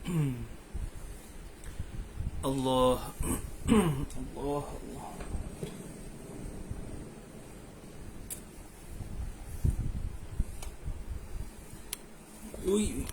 Allah. Allah. Allah. Ui.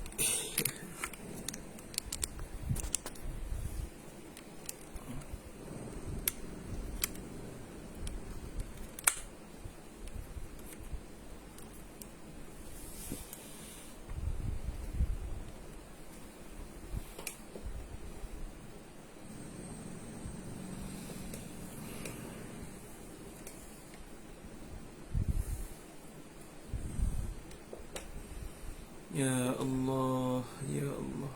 Ya Allah, ya Allah.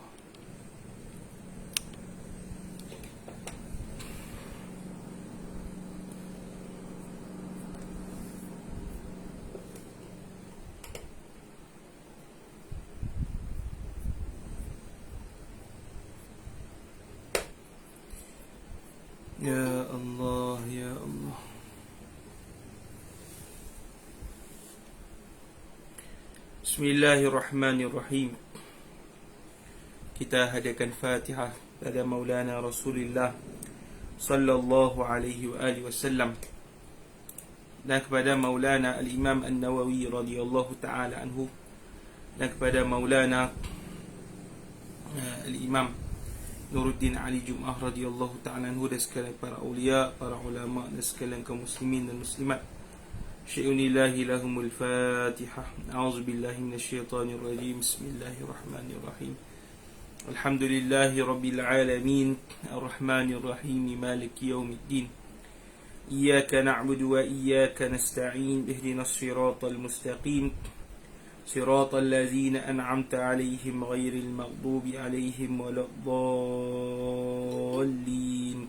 Ya Allah, ya Allah. Bismillahirrahmanirrahim. Kita hadiahkan Fatihah pada Maulana Rasulullah sallallahu alaihi wa alihi wasallam dan kepada Maulana Al-Imam An-Nawawi radhiyallahu taala anhu dan kepada Maulana Al-Imam Nuruddin Ali Jum'ah radhiyallahu ta'ala anhu dan sekalian para awliya, para ulama dan sekalian kaum muslimin dan muslimat. Syai'unillahi lahumul Fatihah. A'udzu billahi minasyaitonir rajim. Bismillahirrahmanirrahim. Alhamdulillahi rabbil alamin. Arrahmanir rahim. Maliki yaumiddin. Iyyaka na'budu wa iyyaka nasta'in. Ihdinas siratal mustaqim. صراط الذين أنعمت عليهم غير المغضوب عليهم ولا الضالين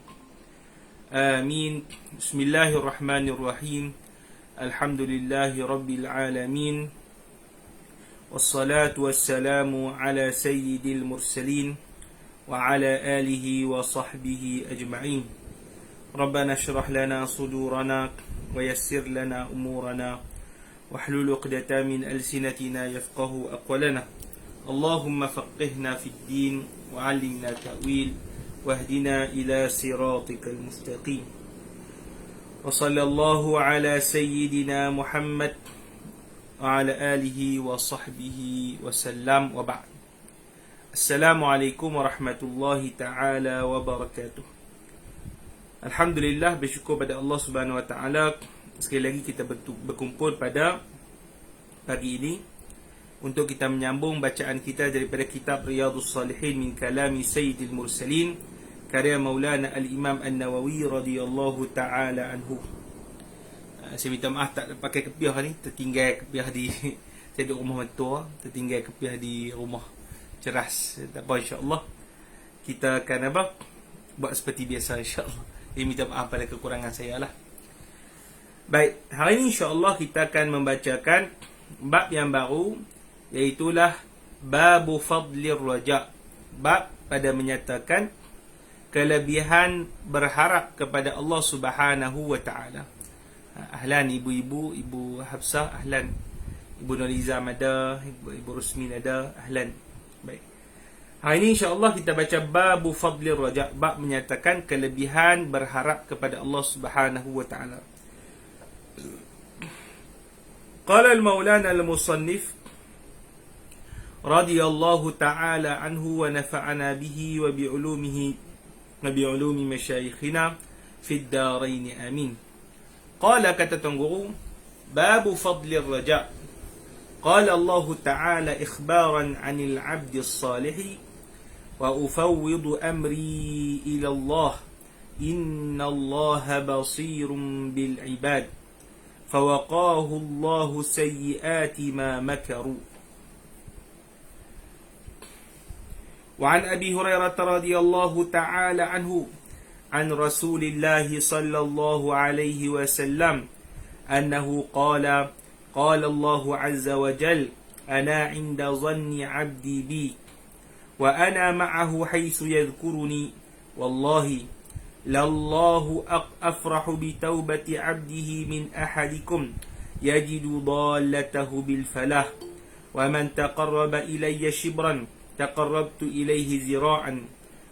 آمين بسم الله الرحمن الرحيم الحمد لله رب العالمين والصلاة والسلام على سيد المرسلين وعلى آله وصحبه أجمعين ربنا اشرح لنا صدورنا ويسر لنا أمورنا واحلل عقدة من ألسنتنا يفقه أقوالنا اللهم فقهنا في الدين وعلمنا تأويل واهدنا إلى صراطك المستقيم وصلى الله على سيدنا محمد وعلى آله وصحبه وسلم وبعد السلام عليكم ورحمة الله تعالى وبركاته. Alhamdulillah, bersyukur pada Allah Subhanahu Wa Taala. Sekali lagi kita berkumpul pada pagi ini untuk kita menyambung bacaan kita daripada kitab Riyadhus Salihin min kalami Sayyidil Mursalin karya Maulana Al-Imam An-Nawawi radhiyallahu ta'ala anhu. Saya minta maaf tak pakai kepiah ni, tertinggal kepiah di saya duduk rumah mentua, tertinggal kepiah di rumah ceras. Tak apa, insya-Allah kita akan buat seperti biasa, insya-Allah. Saya minta maaf pada kekurangan saya lah. Baik, hari ini insya-Allah kita akan membacakan bab yang baru, iaitulah Babu Fadlir Raja. Bab pada menyatakan kelebihan berharap kepada Allah Subhanahu wa taala. Ahlan ibu-ibu, Ibu Hafsah, ahlan. Ibu Nolizam ada, Ibu Rusmin ada, ahlan. Baik. Hari ini insya-Allah kita baca Babu Fadlir Raja, bab menyatakan kelebihan berharap kepada Allah Subhanahu wa taala. قال المولانا المصنف رضي الله تعالى عنه ونفعنا به وبعلوم مشايخنا في الدارين آمين. قال كتتنغرو باب فضل الرجاء. قال الله تعالى إخبارا عن العبد الصالح وأفوض أمري إلى الله إن الله بصير بالعباد فوقاه الله سيئات ما مكروا. وعن أبي هريرة رضي الله تعالى عنه عن رسول الله صلى الله عليه وسلم أنه قال قال الله عز وجل أنا عند ظن عبدي بي وأنا معه حيث يذكرني والله لله أفرح بتوبة عبده من أحدكم يجد ضالته بالفلاح ومن تقرب إلي شبرا تقربت إليه ذراعا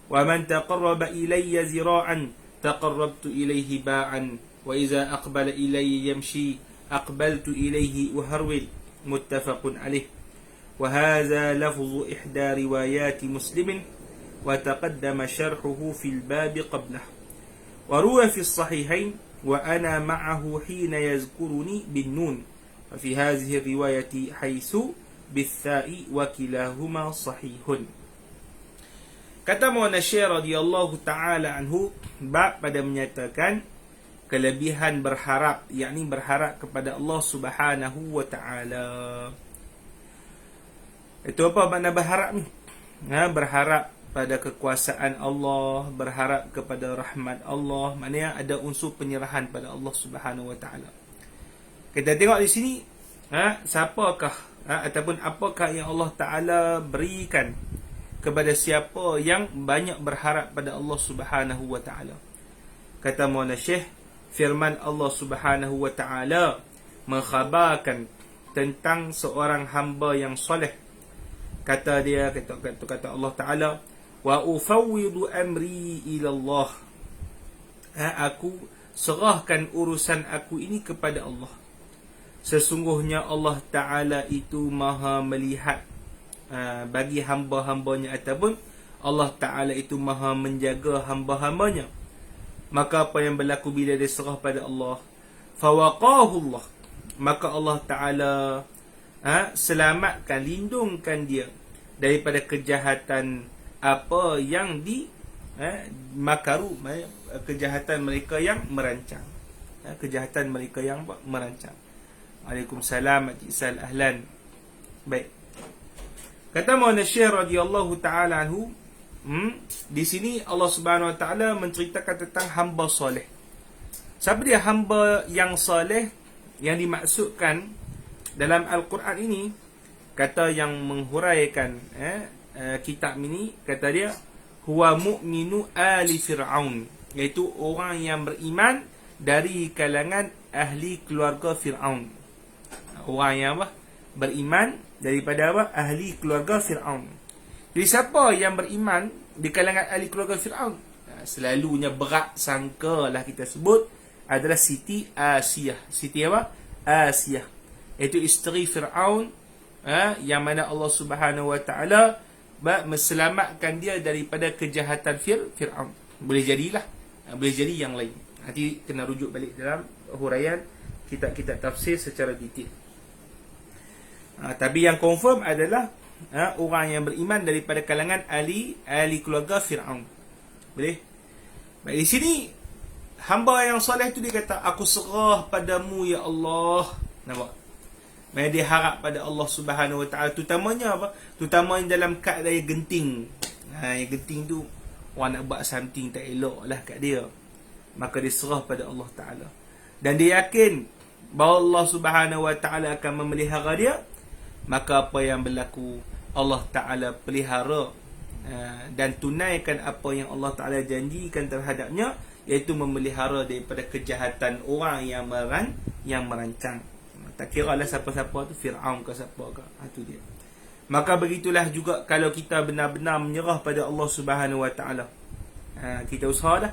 ومن تقرب إلي ذراعا تقربت إليه باعا وإذا أقبل إلي يمشي أقبلت إليه أهرول متفق عليه وهذا لفظ إحدى روايات مسلم وتقدم شرحه في الباب قبله وروى في الصحيحين وأنا معه حين يذكرني بالنون وفي هذه الرواية حيث بالثاء وكلاهما صحيح. Kata Maulana Syekh radhiyallahu ta'ala anhu, bab pada menyatakan kelebihan berharap, yakni berharap kepada Allah subhanahu wa ta'ala. Itu apa makna berharap ni? Berharap pada kekuasaan Allah, berharap kepada rahmat Allah, maknanya ada unsur penyerahan pada Allah subhanahu wa ta'ala. Kita tengok di sini, siapakah ataupun apakah yang Allah ta'ala berikan kepada siapa yang banyak berharap pada Allah subhanahu wa ta'ala. Kata Maulana Syekh, firman Allah subhanahu wa ta'ala mengkhabarkan tentang seorang hamba yang soleh. Kata dia, kata Allah ta'ala, wa ufawwidu amri ila Allah. Aku serahkan urusan aku ini kepada Allah. Sesungguhnya Allah ta'ala itu maha melihat bagi hamba-hambanya, ataupun Allah ta'ala itu maha menjaga hamba-hambanya. Maka apa yang berlaku bila dia serah pada Allah? Fawaqahu Allah, maka Allah ta'ala selamatkan, lindungkan dia daripada kejahatan apa yang makaru, kejahatan mereka yang merancang. Kejahatan mereka yang merancang. Waalaikumsalam Ajisal Ahlan. Baik. Kata Maulana Syekh radhiyallahu ta'ala anhu, di sini Allah subhanahu wa ta'ala menceritakan tentang hamba soleh. Siapa dia hamba yang soleh? Yang dimaksudkan dalam Al-Quran ini, kata yang menghuraikan kitab ini, kata dia, huwa mu'minu ali Fir'aun, iaitu orang yang beriman dari kalangan ahli keluarga Fir'aun. Orang yang beriman daripada ahli keluarga Fir'aun. Jadi siapa yang beriman di kalangan ahli keluarga Fir'aun? Selalunya berat sangka lah kita sebut adalah Siti Asiyah. Siti apa? Asiyah, iaitu isteri Fir'aun, yang mana Allah subhanahu wa ta'ala meselamatkan dia daripada kejahatan Fir'aun. Boleh jadilah, boleh jadi yang lain. Nanti kena rujuk balik dalam huraian kitab-kitab tafsir secara detail. Tapi yang confirm adalah orang yang beriman daripada kalangan ahli keluarga Fir'aun. Boleh? Baik, di sini hamba yang soleh tu dia kata, aku serah padamu ya Allah. Nampak? Maksudnya dia harap pada Allah subhanahu wa ta'ala. Terutamanya apa? Terutamanya dalam keadaan yang genting. Yang genting tu orang nak buat something tak elok lah kat dia, maka dia serah pada Allah ta'ala. Dan dia yakin bahawa Allah subhanahu wa ta'ala akan memelihara dia. Maka apa yang berlaku, Allah ta'ala pelihara dan tunaikan apa yang Allah ta'ala janjikan terhadapnya, iaitu memelihara daripada kejahatan orang yang merancang. Tak kira lah siapa-siapa tu, Fir'aun ke siapa ke, itu dia. Maka begitulah juga kalau kita benar-benar menyerah pada Allah subhanahu wa ta'ala. Kita usaha dah,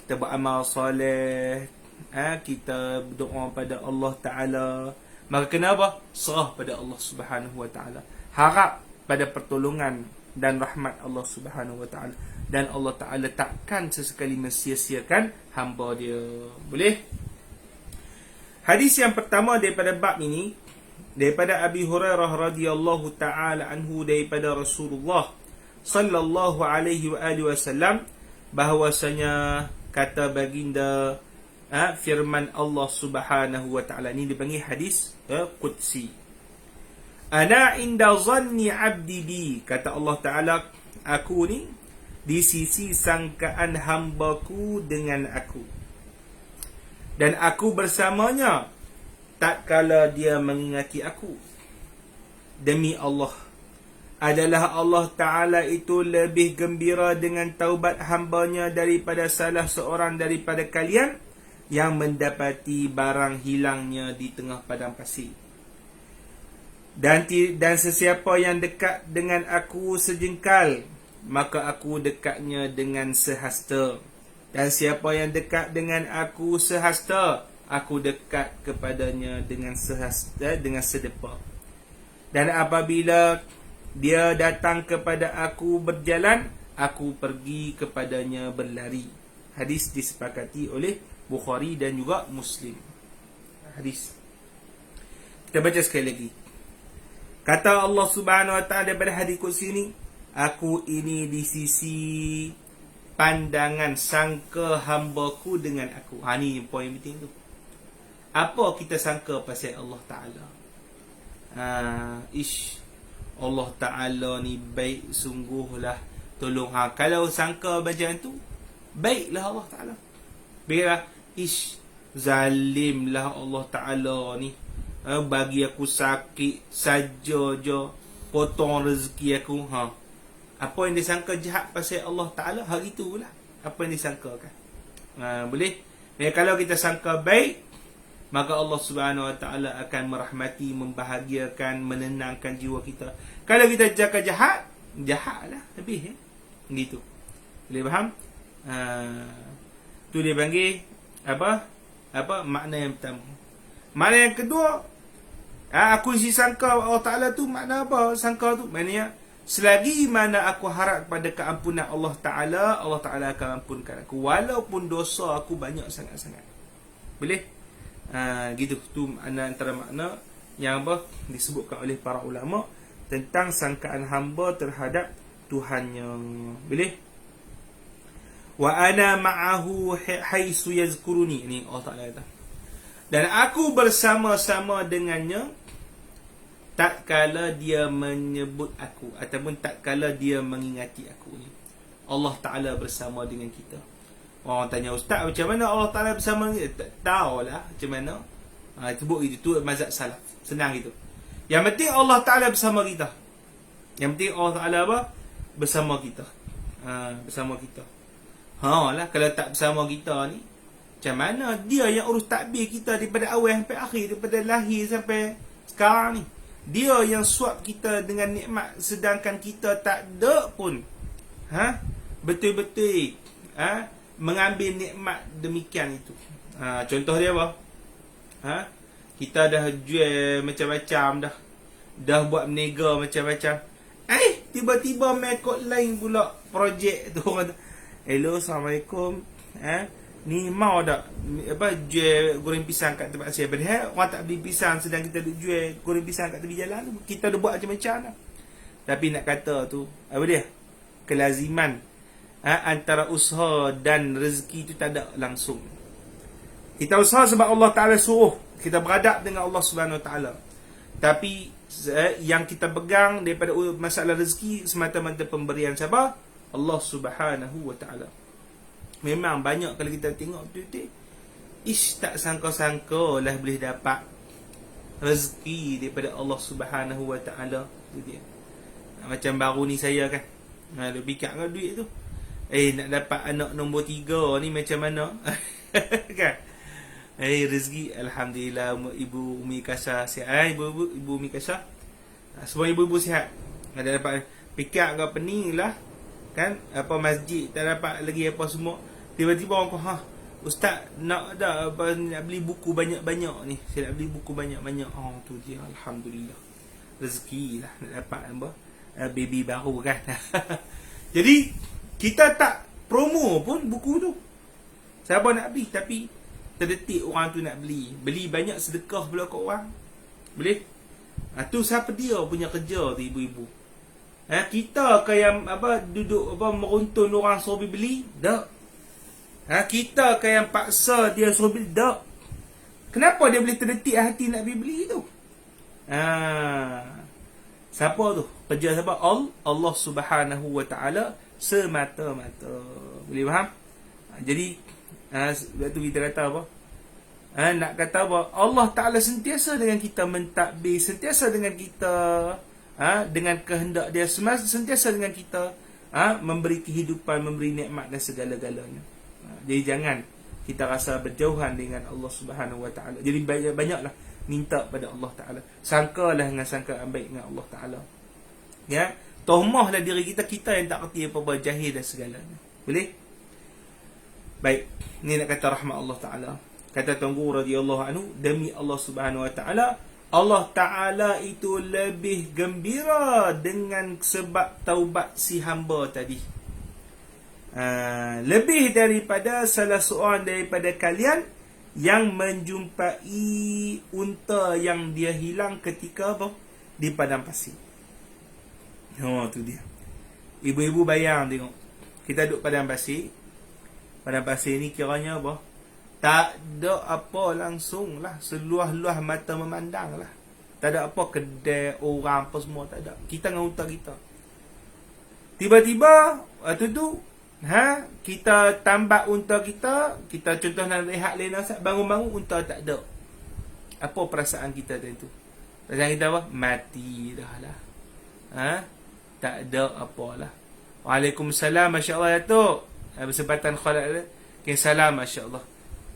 kita beramal soleh, kita berdoa pada Allah ta'ala. Maka kenapa? Serah pada Allah subhanahu wa ta'ala. Harap pada pertolongan dan rahmat Allah subhanahu wa ta'ala. Dan Allah ta'ala takkan sesekali mensia-siakan hamba dia. Boleh? Hadis yang pertama daripada bab ini, daripada Abi Hurairah radhiyallahu ta'ala anhu, daripada Rasulullah sallallahu alaihi wa alihi wasallam, bahawasanya kata baginda, firman Allah subhanahu wa ta'ala, ini dipanggil hadis Qudsi. Ana inda zanni abdi bi, kata Allah ta'ala, aku ni di sisi sangkaan hambaku dengan aku, dan aku bersamanya tak kala dia mengingati aku. Demi Allah, adalah Allah ta'ala itu lebih gembira dengan taubat hambanya daripada salah seorang daripada kalian yang mendapati barang hilangnya di tengah padang pasir. Dan sesiapa yang dekat dengan aku sejengkal, maka aku dekatnya dengan sehasta. Dan siapa yang dekat dengan aku sehasta, aku dekat kepadanya dengan sehasta, dengan sedepa. Dan apabila dia datang kepada aku berjalan, aku pergi kepadanya berlari. Hadis disepakati oleh Bukhari dan juga Muslim. Hadis. Kita baca sekali lagi. Kata Allah Subhanahu Wa Taala daripada hadis kursi ini, aku ini di sisi pandangan sangka hamba-Ku dengan aku. Ni poin penting tu. Apa kita sangka pasal Allah Taala? Allah Taala ni baik sungguhlah. Tolong kalau sangka macam tu, baiklah Allah Taala. Bila zalimlah Allah Taala ni. Bagi aku sakit saja je, potong rezeki aku. Apa yang disangka jahat pasal Allah Ta'ala, hari itulah apa yang disangkakan. Boleh? Kalau kita sangka baik, maka Allah Subhanahu Wa Ta'ala akan merahmati, membahagiakan, menenangkan jiwa kita. Kalau kita jaga jahat, jahatlah lebih. Gitu. Boleh faham? Tu dia panggil apa makna yang pertama. Makna yang kedua, aku isi sangka Allah Ta'ala tu makna apa? Sangka tu maknanya selagi mana aku harap kepada keampunan Allah Ta'ala akan ampunkan aku, walaupun dosa aku banyak sangat-sangat. Boleh? Gitu. Tu antara makna yang disebutkan oleh para ulama tentang sangkaan hamba terhadap Tuhannya. Boleh? Wa ana ma'ahu haisu yazkuruni. Ini Allah Ta'ala kata. Dan aku bersama-sama dengannya tak kala dia menyebut aku, ataupun tak kala dia mengingati aku ni. Allah Ta'ala bersama dengan kita. Orang tanya, Ustaz, macam mana Allah Ta'ala bersama kita? Tak tahulah macam mana. Sebut itu mazhab salaf. Senang gitu. Yang penting Allah Ta'ala bersama kita. Yang penting Allah Ta'ala apa? Bersama kita. Bersama kita. Lah, kalau tak bersama kita ni, macam mana dia yang urus takbir kita daripada awal sampai akhir, daripada lahir sampai sekarang ni. Dia yang suap kita dengan nikmat, sedangkan kita tak ada pun betul-betul mengambil nikmat demikian itu. Contoh dia apa? Kita dah jual macam-macam dah buat menega macam-macam. Tiba-tiba mekot lain pula projek tu. Orang tu, hello, Assalamualaikum. Ni mau tak jual goreng pisang kat tempat saya? Padahal orang tak beli pisang, sedang kita duk jual goreng pisang kat tepi jalan tu. Kita dah buat macam-macam dah. Tapi nak kata tu, apa dia? Kelaziman antara usaha dan rezeki tu tak ada langsung. Kita usaha sebab Allah Ta'ala suruh. Kita beradab dengan Allah Subhanahu Wa Ta'ala. Tapi yang kita pegang daripada masalah rezeki semata-mata pemberian siapa? Allah Subhanahu Wa Ta'ala. Memang banyak kalau kita tengok betul-betul, tak sangka-sangka lah boleh dapat rezeki daripada Allah Subhanahu Wa Ta'ala. Itu dia. Macam baru ni saya kan, dia pikat dengan duit tu, nak dapat anak nombor 3 ni macam mana? Kan? Rezeki alhamdulillah. Ibu Umi Kasar sihat. Ibu Umi Kasar, semua ibu-ibu sihat. Ada dapat pikat ke apa ni lah kan, apa masjid tak dapat lagi apa semua. Tiba-tiba orang kata, Ustaz nak beli buku banyak-banyak ni. Saya nak beli buku banyak-banyak. Tu dia, alhamdulillah. Rezeki lah nak dapat baby baru kan. Jadi kita tak promo pun buku tu. Siapa nak beli, tapi terdetik orang tu nak beli. Beli banyak sedekah pula kat orang. Boleh? Tu siapa dia punya kerja tu, ibu-ibu. Kita ke yang duduk meruntun orang suruh beli? Tak. Kita ke yang paksa dia suruh beli? Tak. Kenapa dia boleh terdetik hati nak beli tu? Siapa tu? Kerja siapa? Allah Subhanahu Wa Ta'ala semata-mata. Boleh faham? Jadi sebab tu kita kata apa? Nak kata apa? Allah Ta'ala sentiasa dengan kita mentadbir, sentiasa dengan kita, dengan kehendak dia, sentiasa dengan kita, memberi kehidupan, memberi nikmat dan segala-galanya. Jadi jangan kita rasa berjauhan dengan Allah Subhanahu Wa Ta'ala. Jadi banyaklah minta pada Allah Ta'ala. Sangkalah dengan sangkaan baik dengan Allah Ta'ala. Ya, tohmahlah diri kita, kita yang tak kerti apa-apa, jahil dan segalanya. Boleh? Baik, ni nak kata rahmat Allah Ta'ala. Kata Tuan Guru radhiyallahu anhu, demi Allah Subhanahu Wa Ta'ala, Allah Ta'ala itu lebih gembira dengan sebab taubat si hamba tadi. Lebih daripada salah seorang daripada kalian yang menjumpai unta yang dia hilang ketika apa? Di padang pasir. Oh, tu dia. Ibu-ibu bayang tengok. Kita duduk padang pasir. Padang pasir ni kiranya apa? Tak ada apa langsung lah. Seluah-luah mata memandang lah. Tak ada apa kedai, orang apa semua. Tak ada. Kita dengan unta kita. Tiba-tiba, waktu tu, kita tambak unta kita. Kita contoh nak rehat lain asap. Bangun-bangun, unta tak ada. Apa perasaan kita tu? Perasaan kita apa? Mati dah lah. Tak ada apalah. Waalaikumsalam, Masya Allah, Datuk. Bersempatan khalaq. Salam, Masya Allah.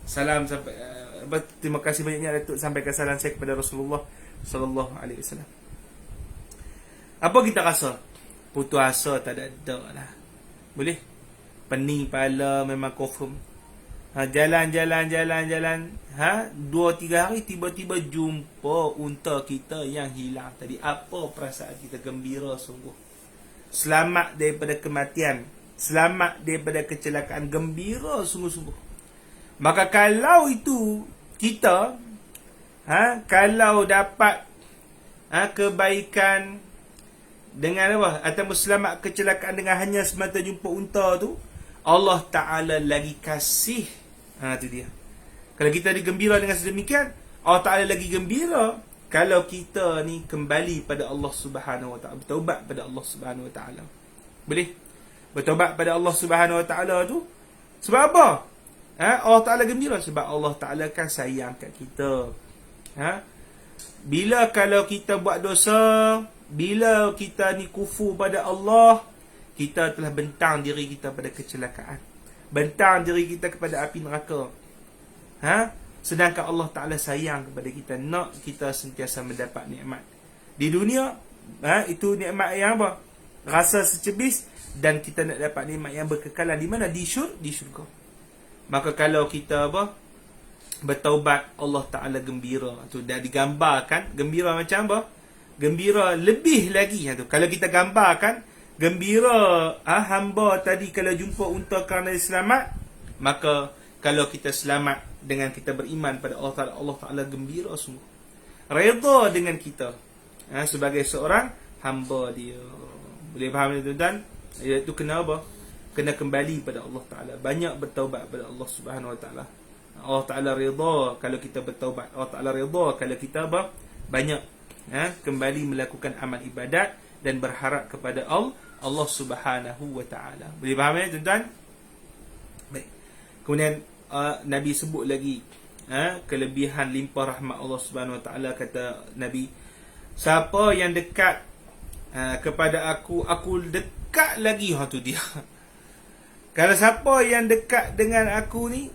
Salam sampai terima kasih banyaknya Datuk sampaikan salam saya kepada Rasulullah sallallahu alaihi wasallam. Apa kita rasa? Putus asa tak ada lah. Boleh? Pening kepala memang confirm. Jalan. 2-3 hari tiba-tiba jumpa unta kita yang hilang tadi. Apa perasaan kita? Gembira sungguh. Selamat daripada kematian. Selamat daripada kecelakaan. Gembira sungguh-sungguh. Maka kalau itu kita kalau dapat kebaikan dengan apa? Atau selamat kecelakaan dengan hanya semata jumpa unta tu, Allah Ta'ala lagi kasih. Tu dia. Kalau kita digembira dengan sedemikian, Allah Ta'ala lagi gembira kalau kita ni kembali pada Allah Subhanahu Wa Ta'ala, bertaubat pada Allah Subhanahu Wa Ta'ala. Boleh? Bertaubat pada Allah Subhanahu Wa Ta'ala tu sebab apa? Allah Ta'ala gembira sebab Allah Ta'ala kan sayang kat kita. Bila kalau kita buat dosa, bila kita ni kufur pada Allah, kita telah bentang diri kita pada kecelakaan, bentang diri kita kepada api neraka. Sedangkan Allah Ta'ala sayang kepada kita, nak kita sentiasa mendapat nikmat di dunia. Itu nikmat yang apa? Rasa secebis. Dan kita nak dapat nikmat yang berkekalan di mana? Di syurga. Maka kalau kita apa? Bertaubat, Allah Ta'ala gembira. Tu dah digambarkan. Gembira macam apa? Gembira lebih lagi. Kalau kita gambarkan, gembira hamba tadi kalau jumpa unta kerana dia selamat, maka kalau kita selamat dengan kita beriman pada Allah Ta'ala, Allah Ta'ala gembira sungguh. Redha dengan kita sebagai seorang hamba dia. Boleh faham itu dan? Itu kena apa? Kena kembali pada Allah Ta'ala. Banyak bertaubat pada Allah Subhanahu Wa Ta'ala. Allah Ta'ala redha kalau kita bertaubat. Allah Ta'ala redha kalau kita banyak kembali melakukan amal ibadat dan berharap kepada Allah Subhanahu Wa Ta'ala. Boleh faham tuan-tuan? Baik. Kemudian Nabi sebut lagi kelebihan limpah rahmat Allah Subhanahu Wa Ta'ala. Kata Nabi, siapa yang dekat kepada aku dekat lagi. Tu dia. Kalau siapa yang dekat dengan aku ni,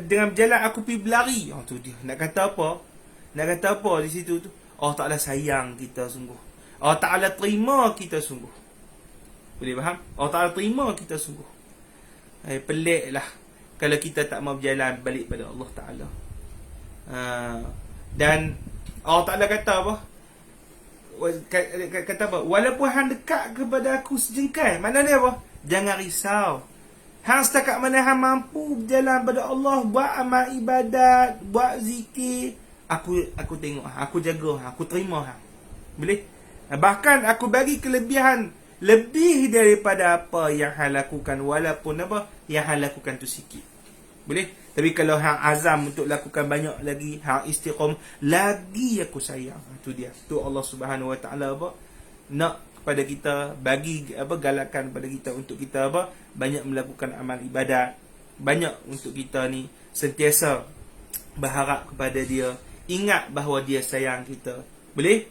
dengan berjalan aku pergi berlari. Tu dia. Nak kata apa di situ tu? Allah Ta'ala sayang kita sungguh. Allah Ta'ala terima kita sungguh. Boleh faham? Allah Ta'ala terima kita sungguh. Peliklah kalau kita tak mau berjalan balik pada Allah Ta'ala. Dan Allah Ta'ala kata apa? Kata apa? Walaupun hang dekat kepada aku sejengkal. Maknanya apa? Jangan risau. Hang setakat mana hang mampu berjalan pada Allah, buat amal ibadat, buat zikir, aku tengok, aku jaga, aku terima hang. Boleh? Bahkan aku bagi kelebihan lebih daripada apa yang hang lakukan, walaupun apa yang hang lakukan tu sikit. Boleh? Tapi kalau hang azam untuk lakukan banyak lagi, hang istiqamah, lagi aku sayang. Itu dia. Tu Allah Subhanahu Wa Ta'ala apa? Nak kepada kita, bagi galakan kepada kita untuk kita banyak melakukan amal ibadat, banyak untuk kita ni sentiasa berharap kepada dia, ingat bahawa dia sayang kita. Boleh?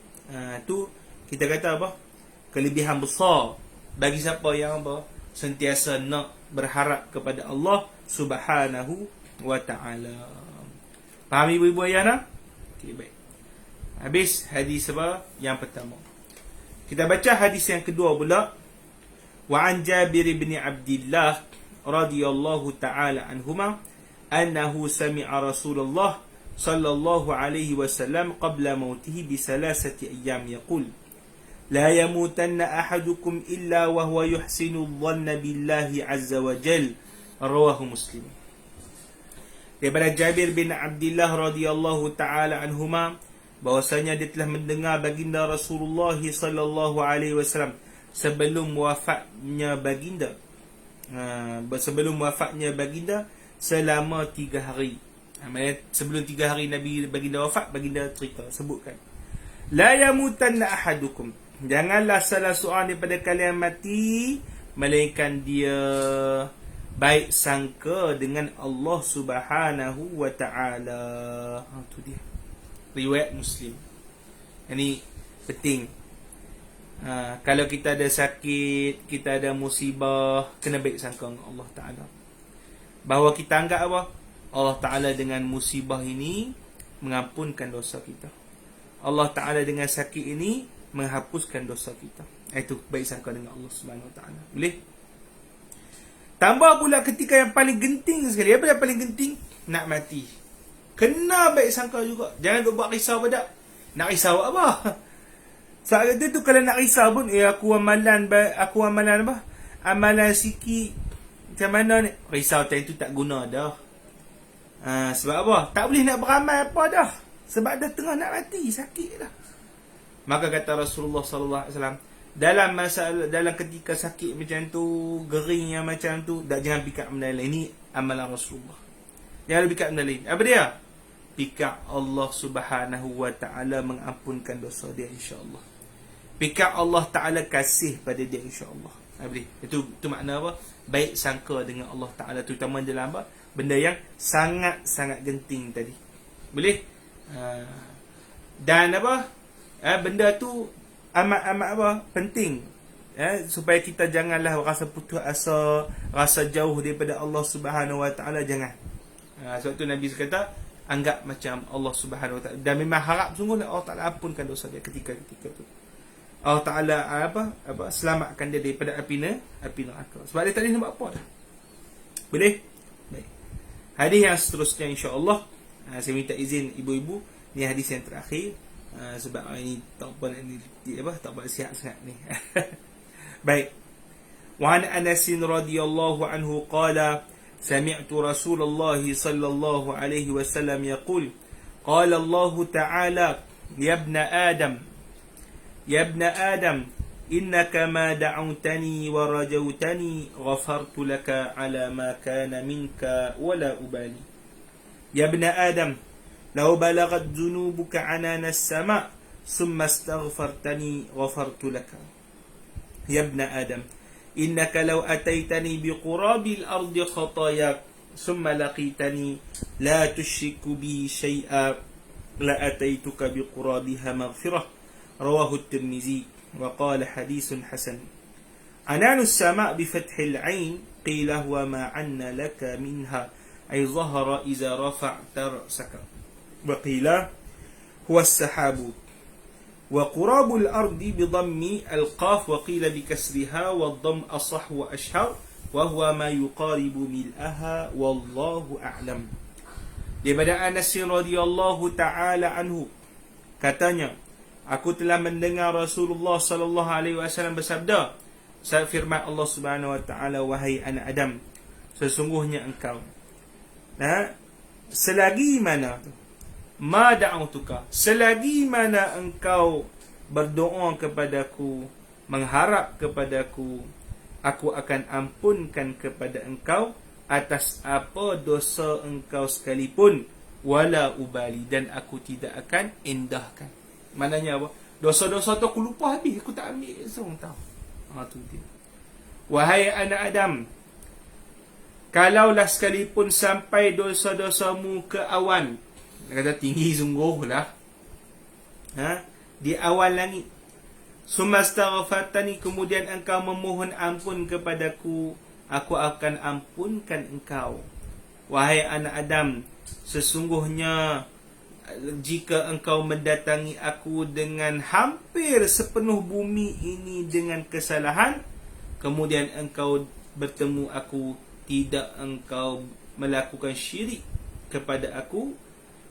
Tu kita kata kelebihan besar bagi siapa yang sentiasa nak berharap kepada Allah Subhanahu Wa Ta'ala. Faham ibu-ibu ayah? Okey, baik. Habis hadis apa? Yang pertama. Kita baca hadis yang kedua pula. Wa an Jabir bin Abdullah radhiyallahu ta'ala anhuma annahu sami'a Rasulullah sallallahu alaihi wasallam qabla mautihi bi salasati ayyam yaqul la yamutanna ahadukum illa wa huwa yuhsinu dhanna billahi azza wa jal. Rawahu Muslim. Daripada Jabir bin Abdullah radhiyallahu ta'ala anhuma, bahwasanya dia telah mendengar baginda Rasulullah sallallahu alaihi wasallam sebelum wafatnya baginda. Sebelum wafatnya baginda selama 3 hari. Sebelum 3 hari Nabi baginda wafat, baginda cerita, sebutkan. La yamutanna ahadukum. Janganlah salah seorang daripada kalian mati melainkan dia baik sangka dengan Allah Subhanahu wa ta'ala. Itu dia. Riwayat Muslim. Ini penting. Kalau kita ada sakit, kita ada musibah, kena baik sangka dengan Allah Ta'ala. Bahawa kita anggap apa? Allah Ta'ala dengan musibah ini mengampunkan dosa kita. Allah Ta'ala dengan sakit ini menghapuskan dosa kita. Itu baik sangka dengan Allah Subhanahu wa ta'ala. Boleh? Tambah pula ketika yang paling genting sekali. Apa yang paling genting? Nak mati. Kena baik sangka juga. Jangan duk buat risau pada. Nak risau apa? Saat itu kalau nak risau pun, aku amalan apa? Amalan sikit. Macam mana ni? Risau time tu tak guna dah. Sebab apa? Tak boleh nak beramal apa dah. Sebab dah tengah nak mati, sakit dah. Maka kata Rasulullah sallallahu alaihi wasallam, dalam ketika sakit macam tu, gering yang macam tu, jangan pikir benda lain. Ini amalan Rasulullah. Jangan fikir benda lain. Apa dia? Fikir Allah Subhanahu wa ta'ala mengampunkan dosa dia, insya-Allah. Fikir Allah Ta'ala kasih pada dia, insya-Allah. Apa dia? Itu makna apa? Baik sangka dengan Allah Ta'ala, terutama dalam apa? Benda yang sangat-sangat genting tadi. Boleh? Dan apa? Benda tu amat-amat apa? Penting. Supaya kita janganlah rasa putus asa, rasa jauh daripada Allah Subhanahu wa ta'ala, jangan. Sebab tu Nabi kata, anggap macam Allah Subhanahu wa ta'ala, dan memang harap sungguhlah Allah Ta'ala ampunkan dosa dia ketika tu. Allah Ta'ala selamatkan dia daripada api neraka. Sebab dia tak boleh nak buat apa dah. Boleh? Baik. Hadis yang seterusnya, insya-Allah, saya minta izin ibu-ibu, ni hadis yang terakhir. Sebab ini tak apa sihat sangat ni. Baik. Wa an Anas radhiyallahu anhu qala sami'tu Rasulullah sallallahu alaihi wasallam yaqul qala Allah ta'ala ya ibn Adam innaka ma da'awtani wa rajawtani ghafartu laka ala ma kana minka wa la ubali. Ya ibn Adam, لو بلغت ذنوبك عنان السماء ثم استغفرتني غفرت لك. يا ابن آدم إنك لو أتيتني بقراب الأرض خطاياك ثم لقيتني لا تشرك بي شيئا لأتيتك بقرابها مغفرة. رواه الترمذي وقال حديث حسن. عنان السماء بفتح العين قيل هو ما عن لك منها أي ظهر إذا رفعت رأسك. وقيل هو السحاب. وقراب الأرض بضم القاف وقيل بكسرها والضم أصح وأشهر وهو ما يقارب ملئها والله أعلم. Daripada Anas radhiyallahu ta'ala anhu, katanya, aku telah mendengar Rasulullah sallallahu alaihi wasallam bersabda, firman Allah Subhanahu wa ta'ala, wahai anak Adam, sesungguhnya engkau, selagi mana ma da'autuka, selagi mana engkau berdoa kepadaku, mengharap kepadaku, aku akan ampunkan kepada engkau atas apa dosa engkau sekalipun, wala ubali, dan aku tidak akan indahkan. Maknanya apa? Dosa-dosa tu aku lupa habis, aku tak ambil seorang tahu. Tu dia. Wahai anak Adam, kalaulah sekalipun sampai dosa-dosamu ke awan, kata tinggi sungguh lah, di awal langit, sumastaghfartani, kemudian engkau memohon ampun kepadaku, aku akan ampunkan engkau. Wahai anak Adam, sesungguhnya jika engkau mendatangi aku dengan hampir sepenuh bumi ini dengan kesalahan, kemudian engkau bertemu aku, tidak engkau melakukan syirik kepada aku,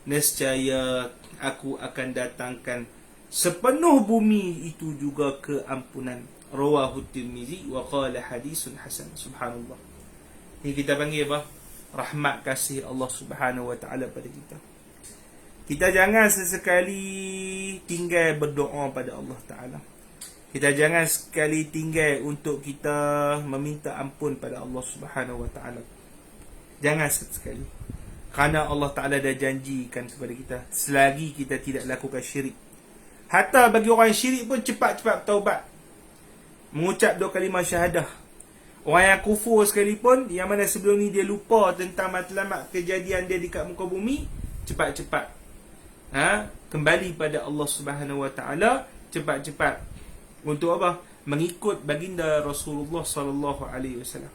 nescaya aku akan datangkan sepenuh bumi itu juga keampunan. Rawahu Tirmizi wa qala hadisun hasan. Subhanallah. Ini kita panggil apa? Rahmat kasih Allah Subhanahu wa taala pada kita. Kita jangan sesekali tinggal berdoa pada Allah Taala. Kita jangan sekali tinggal untuk kita meminta ampun pada Allah Subhanahu wa taala. Jangan sekali. Kerana Allah Taala dah janjikan kepada kita, selagi kita tidak lakukan syirik. Hatta bagi orang syirik pun cepat-cepat taubat, mengucap 2 kalimah syahadah. Orang yang kufur sekalipun, yang mana sebelum ni dia lupa tentang matlamat kejadian dia dekat muka bumi, cepat-cepat kembali pada Allah Subhanahu wa taala, cepat-cepat untuk apa? Mengikut baginda Rasulullah sallallahu alaihi wasallam.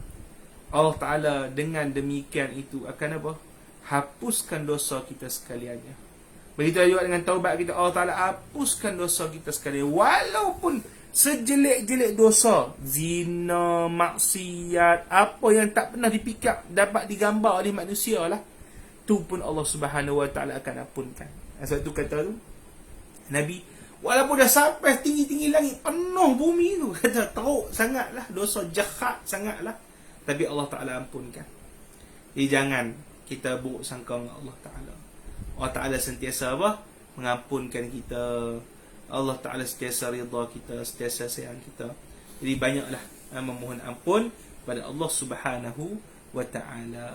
Allah Taala dengan demikian itu akan apa? Hapuskan dosa kita sekaliannya. Begitu juga dengan taubat kita, Allah Taala hapuskan dosa kita sekalian, walaupun sejelek-jelek dosa, zina, maksiat, apa yang tak pernah dipikir dapat digambar oleh manusia lah, tu pun Allah Subhanahu wa taala akan ampunkan. Sebab tu kata tu Nabi, walaupun dah sampai tinggi-tinggi langit, penuh bumi tu, kata teruk sangatlah, dosa jahat sangatlah, tapi Allah Taala ampunkan. Jadi jangan kita buruk sangka dengan Allah Taala. Allah Taala sentiasa apa? Mengampunkan kita. Allah Taala sentiasa redha kita, sentiasa sayang kita. Jadi banyaklah memohon ampun pada Allah Subhanahu wa taala.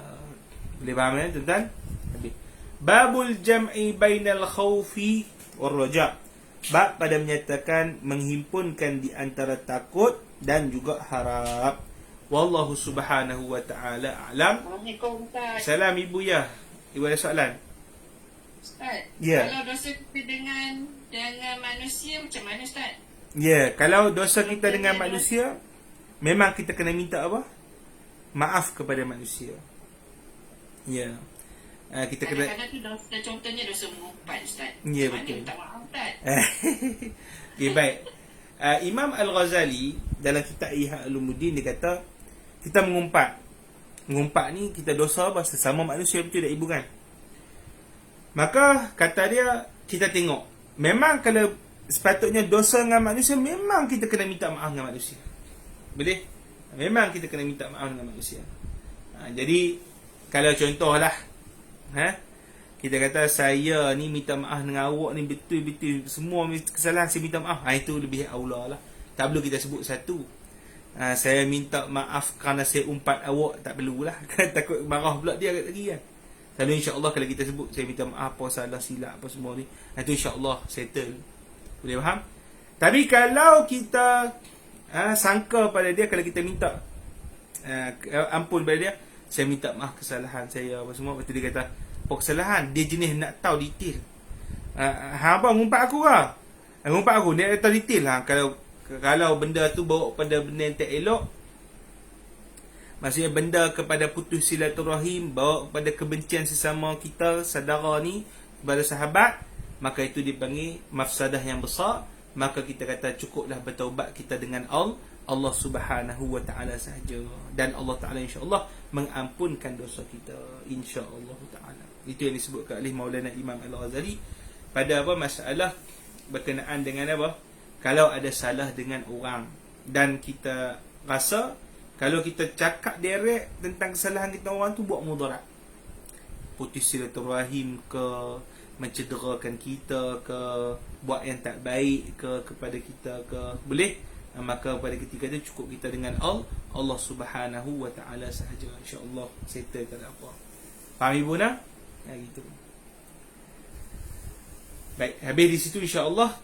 Boleh faham tuan-tuan? Babul jam'i bainal khaufi war raja. Bab pada menyatakan menghimpunkan di antara takut dan juga harap. Wallahu Subhanahu wa taala a'lam. Assalamualaikum Ustaz. Salam Ibu ya. Ibu ada soalan? Ustaz, Ya. kalau dosa kita dengan manusia macam mana Ustaz? Ya, kalau dosa kita dengan manusia, memang kita kena minta apa? Maaf kepada manusia. Ya. Kita kena. Kadang-kadang tu dosa, contohnya dosa mengumpat Ustaz. Ya, Macam betul. mana minta maaf Ustaz? Okay, baik. Imam Al-Ghazali dalam kitab Ihya Ulumuddin dia kata, kita mengumpat. Mengumpat ni kita dosa apa? Sesama manusia, betul tak Ibu kan? Maka kata dia, kita tengok. Memang kalau sepatutnya dosa dengan manusia, memang kita kena minta maaf dengan manusia. Boleh? Memang kita kena minta maaf dengan manusia. Jadi kalau contohlah, kita kata saya ni minta maaf dengan awak ni betul-betul semua kesalahan saya minta maaf, itu lebih aula lah. Tak perlu kita sebut satu. Saya minta maaf kerana saya umpat awak, tak perlulah. Takut marah pula dia lagi kan. Lalu insya-Allah kalau kita sebut saya minta maaf apa salah silap apa semua ni, itu insya-Allah settle. Boleh faham? Tapi kalau kita sangka pada dia, kalau kita minta ampun pada dia, saya minta maaf kesalahan saya apa semua, betul dia kata apa kesalahan, dia jenis nak tahu detail. Hang apa ngumpat aku ke? Ngumpat aku dia tahu detail lah. Kalau benda tu bawa pada benda yang tak elok, maksudnya benda kepada putus silaturahim, bawa kepada kebencian sesama kita, saudara ni, kepada sahabat, maka itu dipanggil mafsadah yang besar. Maka kita kata cukuplah bertaubat kita dengan Allah Subhanahu wa taala sahaja, dan Allah Taala insya-Allah mengampunkan dosa kita insya-Allah taala. Itu yang disebutkan oleh Maulana Imam Al-Ghazali pada apa masalah berkenaan dengan apa? Kalau ada salah dengan orang dan kita rasa kalau kita cakap direct tentang kesalahan kita orang tu buat mudarat, putus silaturahim ke, mencederakan kita ke, buat yang tak baik ke kepada kita ke, boleh, maka pada ketika itu cukup kita dengan Allah Subhanahu wa taala sahaja, insya-Allah settle tak ada apa. Faham Ibu nak? Gitu. Baik, habis di situ insya-Allah.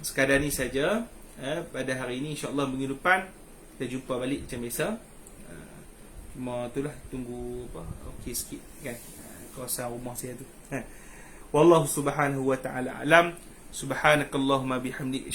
Sekadar ni saja pada hari ini. InsyaAllah minggu depan kita jumpa balik macam biasa. Cuma itulah, tunggu apa, okey sikit kan, kawasan rumah saya tu. Wallahu subhanahu wa ta'ala alam. Subhanakallahumma bihamdik.